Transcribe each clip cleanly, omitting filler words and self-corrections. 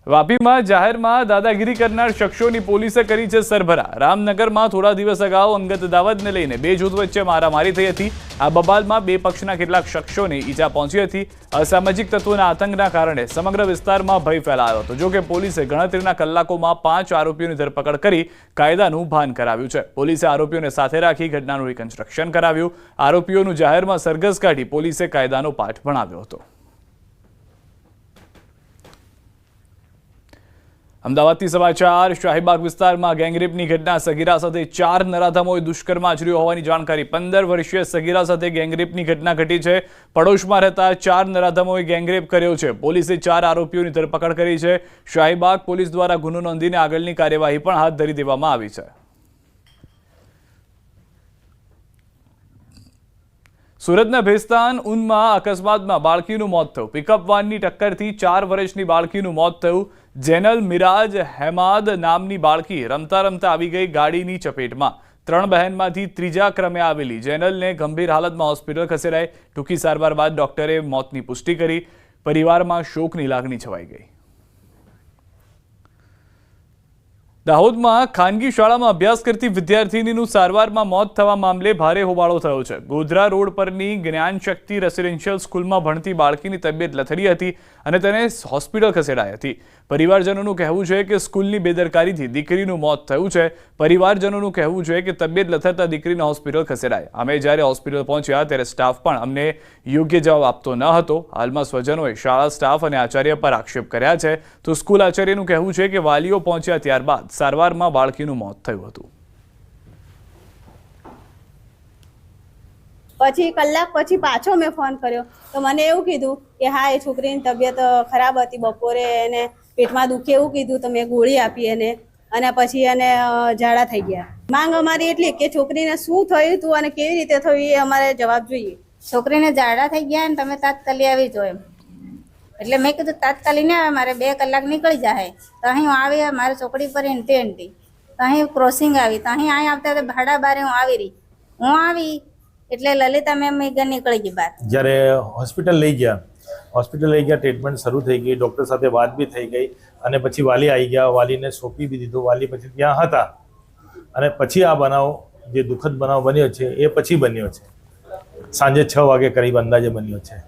વાપીમાં જાહેરમાં દાદાગીરી કરનાર શખ્સોની પોલીસે કરી છે સરભરા। રામનગરમાં થોડા દિવસ અગાઉ અંગત દાવતને લઈને બે જૂથ વચ્ચે મારામારી થઈ હતી। આ બબાલમાં બે પક્ષના કેટલાક શખ્સોને ઈજા પહોંચી હતી। અસામાજિક તત્વોના આતંકના કારણે સમગ્ર વિસ્તારમાં ભય ફેલાયો હતો। જો કે પોલીસે ગણતરીના કલાકોમાં 5 આરોપીઓની ધરપકડ કરી કાયદાનું ભાન કરાવ્યું છે। પોલીસે આરોપીઓને સાથે રાખી ઘટનાનું રિકન્સ્ટ્રક્શન કરાવ્યું। આરોપીઓનું જાહેરમાં સરઘસ કાઢી પોલીસે કાયદાનો પાઠ ભણાવ્યો હતો। અમદાવાદથી સમાચાર। શાહીબાગ વિસ્તારમાં ગેંગરેપની ઘટના। સગીરા સાથે 4 નરાધમોએ દુષ્કર્મ આચર્યું હોવાની જાણકારી। 15 વર્ષીય સગીરા સાથે ગેંગરેપની ઘટના ઘટી છે। પડોશમાં રહેતા 4 નરાધમોએ ગેંગરેપ કર્યો છે। પોલીસે 4 આરોપીઓની ધરપકડ કરી છે। શાહીબાગ પોલીસ દ્વારા ગુનો નોંધીને આગળની કાર્યવાહી પણ હાથ ધરી દેવામાં આવી છે। સુરતના ભેસ્તાન ઉનમાં અકસ્માતમાં બાળકીનું મોત થયું। પિકઅપ વાનની ટક્કરથી 4 વર્ષની બાળકીનું મોત થયું। જેનલ મિરાજ હેમાદ નામની બાળકી રમતા રમતા આવી ગઈ ગાડીની ચપેટમાં। 3 બહેનમાંથી ત્રીજા ક્રમે આવેલી જેનલને ગંભીર હાલતમાં હોસ્પિટલ ખસેડાઈ। ટૂંકી સારવાર બાદ ડોક્ટરે મોતની પુષ્ટિ કરી। પરિવારમાં શોકની લાગણી છવાઈ ગઈ। દાહોદમાં ખાનગી શાળામાં અભ્યાસ કરતી વિદ્યાર્થિનીનું સારવારમાં મોત થવા મામલે ભારે હોબાળો થયો છે। ગોધરા રોડ પરની જ્ઞાન શક્તિ રેસિડેન્શિયલ સ્કૂલમાં ભણતી બાળકીની તબિયત લથડી હતી અને તેને હોસ્પિટલ ખસેડાઈ હતી। પરિવારજનોનું કહેવું છે કે સ્કૂલની બેદરકારીથી દીકરીનું મોત થયું છે। પરિવારજનોનું કહેવું છે કે તબિયત લથડતા દીકરીને હોસ્પિટલ ખસેડાઈ। અમે જ્યારે હોસ્પિટલ પહોંચ્યા ત્યારે સ્ટાફ પણ અમને યોગ્ય જવાબ આપતો ન હતો। હાલમાં સ્વજનોએ શાળા સ્ટાફ અને આચાર્ય પર આક્ષેપ કર્યા છે। તો સ્કૂલ આચાર્યનું કહેવું છે કે વાલીઓ પહોંચ્યા ત્યારબાદ સારવારમાં બાળકીનું મોત થયું હતું। પછી કલાક પછી પાછો મેં ફોન કર્યો તો મને એવું કીધું કે હા એ છોકરીની તબિયત ખરાબ હતી, બપોરે એને પેટમાં દુખે એવું કીધું તો મેં ગોળી આપી એને અને પછી એને ઝાડા થઈ ગયા। માંગ અમારી એટલી કે છોકરીને શું થયું હતું અને કેવી રીતે થયું એ અમારે જવાબ જોઈએ। છોકરીને ઝાડા થઈ ગયા ને તમે તાત્કાલિક આવી જો એમ એટલે મેં કીધું તાત્કાલિક ને મારે 2 કલાક નીકળી જાય તો અહીં હું આવી મારી છોકરી પર એન્ટી તો અહીં ક્રોસિંગ આવી તો અહીં આવતા ભાડા બારે હું આવી રહી હું આવી એટલે લલિતા મેમ નીકળી ગઈ બહાર। જ્યારે હોસ્પિટલ લઈ ગયા ટ્રીટમેન્ટ શરૂ થઈ ગઈ, ડૉક્ટર સાથે વાત બી થઈ ગઈ અને પછી વાલી આવી ગયા। વાલીને સોંપી બી દીધું। વાલી પછી ત્યાં હતા અને પછી આ બનાવ જે દુઃખદ બનાવ બન્યો છે એ પછી બન્યો છે। સાંજે 6 વાગે કરીબ અંદાજે બન્યો છે।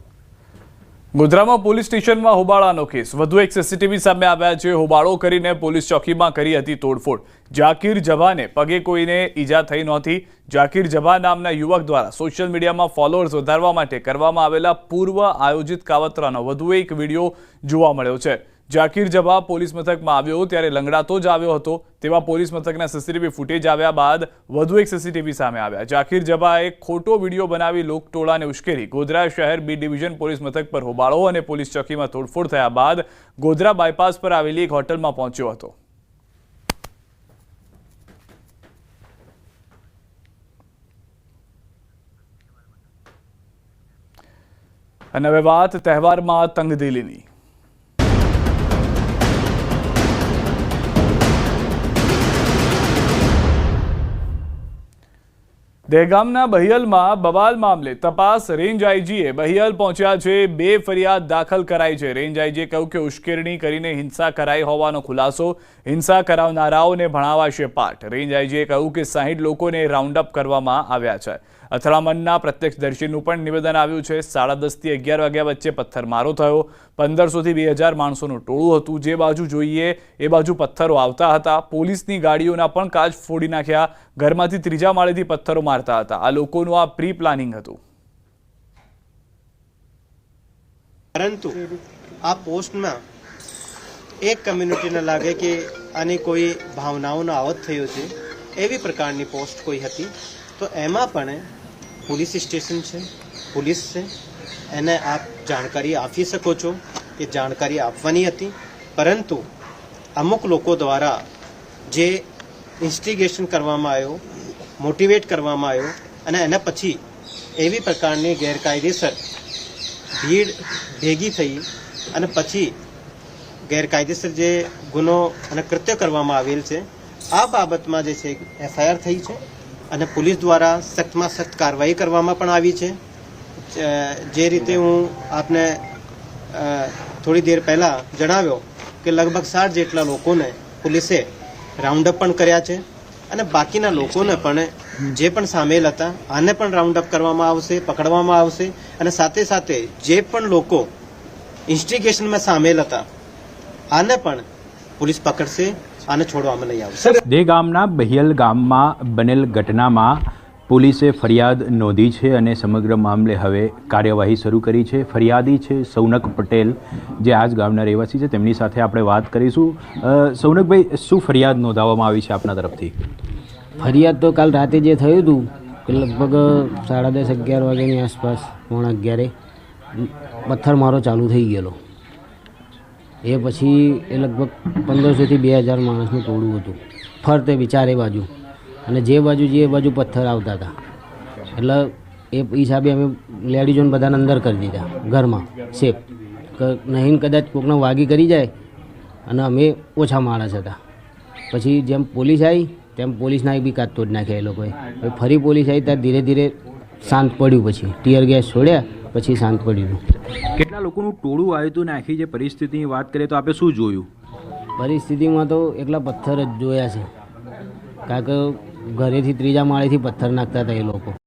ગોધરામાં પોલીસ સ્ટેશનમાં હોબાળાનો કેસ। વધુ એક સીસીટીવી સામે આવ્યા છે। હોબાળો કરીને પોલીસ ચોકીમાં કરી હતી તોડફોડ। જાકીર જભાને પગે કોઈને ઈજા થઈ નહોતી। જાકીર જભા નામના યુવક દ્વારા સોશિયલ મીડિયામાં ફોલોઅર્સ વધારવા માટે કરવામાં આવેલા પૂર્વ આયોજિત કાવતરાનો વધુ એક વિડીયો જોવા મળ્યો છે। જાકીર જભા પોલીસ મથકમાં આવ્યો ત્યારે લંગડાતો જ આવ્યો હતો તેવા પોલીસ મથકના સીસીટીવી ફૂટેજ આવ્યા બાદ વધુ એક સીસીટીવી સામે આવ્યા। જાકીર જભાએ ખોટો વિડીયો બનાવી લોકટોળાને ઉશ્કેરી ગોધરા શહેર બી ડિવિઝન પોલીસ મથક પર હોબાળો અને પોલીસ ચોકીમાં તોડફોડ થયા બાદ ગોધરા બાયપાસ પર આવેલી એક હોટલમાં પહોંચ્યો હતો। અને હવે વાત તહેવારમાં તંગદિલીની। દહેગામના બહિયલમાં બવાલ મામલે તપાસ। રેન્જ આઈજીએ બહિયલ પહોંચ્યા છે। 2 ફરિયાદ દાખલ કરાઈ છે। રેન્જ આઈજીએ કહ્યું કે ઉશ્કેરણી કરીને હિંસા કરાઈ હોવાનો ખુલાસો। હિંસા કરાવનારાઓને ભણાવાશે પાઠ। રેન્જ આઈજીએ કહ્યું કે 60 લોકોને રાઉન્ડ અપ કરવામાં આવ્યા છે। અથડામણના પ્રત્યક્ષદર્શીનું પણ નિવેદન આવ્યું છે। 10:30 થી 11 વાગ્યા વચ્ચે પથ્થરમારો થયો। 1500 થી 2000 માણસોનું ટોળું હતું। જે બાજુ જોઈએ એ બાજુ પથ્થરો આવતા હતા। પોલીસની ગાડીઓના પણ કાચ ફોડી નાખ્યા। ઘરમાંથી 3જા માળેથી પથ્થરો મારતા હતા। આ લોકોનું આ પ્રી પ્લાનિંગ હતું। પરંતુ આ પોસ્ટમાં એક કમ્યુનિટીને લાગે કે આની કોઈ ભાવનાઓનો આવત થયો છે એવી પ્રકારની પોસ્ટ કોઈ હતી તો એમાં પણ પોલીસ સ્ટેશન છે, પોલીસ છે, એને આપ જાણકારી આપી શકો છો। એ જાણકારી આપવાની હતી પરંતુ અમુક લોકો દ્વારા જે ઇન્સ્ટિગેશન કરવામાં આવ્યો, મોટિવેટ કરવામાં આવ્યો અને એના પછી એવી પ્રકારની ગેરકાયદેસર ભીડ ભેગી થઈ અને પછી ગેરકાયદેસર જે ગુનો અને કૃત્ય કરવામાં આવેલ છે આ બાબતમાં જે છે એફઆઈઆર થઈ છે અને પોલીસ દ્વારા સખ્તમાં સખ્ત કાર્યવાહી કરવામાં પણ આવી છે। જે રીતે હું આપને થોડી દેર પહેલાં જણાવ્યો કે લગભગ 60 જેટલા લોકોને પોલીસે રાઉન્ડ અપ પણ કર્યા છે અને બાકીના લોકોને પણ જે પણ સામેલ હતા આને પણ રાઉન્ડ અપ કરવામાં આવશે, પકડવામાં આવશે અને સાથે સાથે જે પણ લોકો ઇન્સ્ટિગેશનમાં સામેલ હતા આને પણ પોલીસ પકડશે, આને છોડવામાં નહીં આવશે. દે ગામના બહિયલ ગામમાં બનેલ ઘટનામાં પોલીસે ફરિયાદ નોંધી છે અને સમગ્ર મામલે હવે કાર્યવાહી શરૂ કરી છે. ફરિયાદી છે સૌનક પટેલ, જે આ જ ગામના રહેવાસી છે. તેમની સાથે આપણે વાત કરીશું. સૌનકભાઈ, શું ફરિયાદ નોંધાવવામાં આવી છે આપના તરફથી? ફરિયાદ તો કાલ રાતે જે થયું હતું કે લગભગ 10:30-11 વાગ્યાની આસપાસ, 11:15 પથ્થરમારો ચાલુ થઈ ગયેલો. એ પછી એ લગભગ 1500થી 2000 માણસનું ટોળું હતું ફરતે ચારે બાજુ, અને જે બાજુ પથ્થર આવતા હતા એટલે એ હિસાબે અમે લેડીઝોને બધાને અંદર કરી દીધા ઘરમાં સેફ, નહીં કદાચ કોકને વાગી કરી જાય. અને અમે ઓછા માણસ હતા. પછી જેમ પોલીસ આવી તેમ પોલીસના બી કાચ તોડ નાખ્યા એ લોકોએ. ફરી પોલીસ આવી ત્યારે ધીરે ધીરે શાંત પડ્યું. પછી ટીયર ગેસ છોડ્યા પછી શાંત પડ્યું. કેટલા લોકોનું ટોળું આવ્યું હતું ને આખી જે પરિસ્થિતિની વાત કરીએ તો આપણે શું જોયું? પરિસ્થિતિમાં તો એકલા પથ્થર જ જોયા છે, કારણ કે ઘરેથી ત્રીજા માળેથી પથ્થર નાખતા હતા એ લોકો.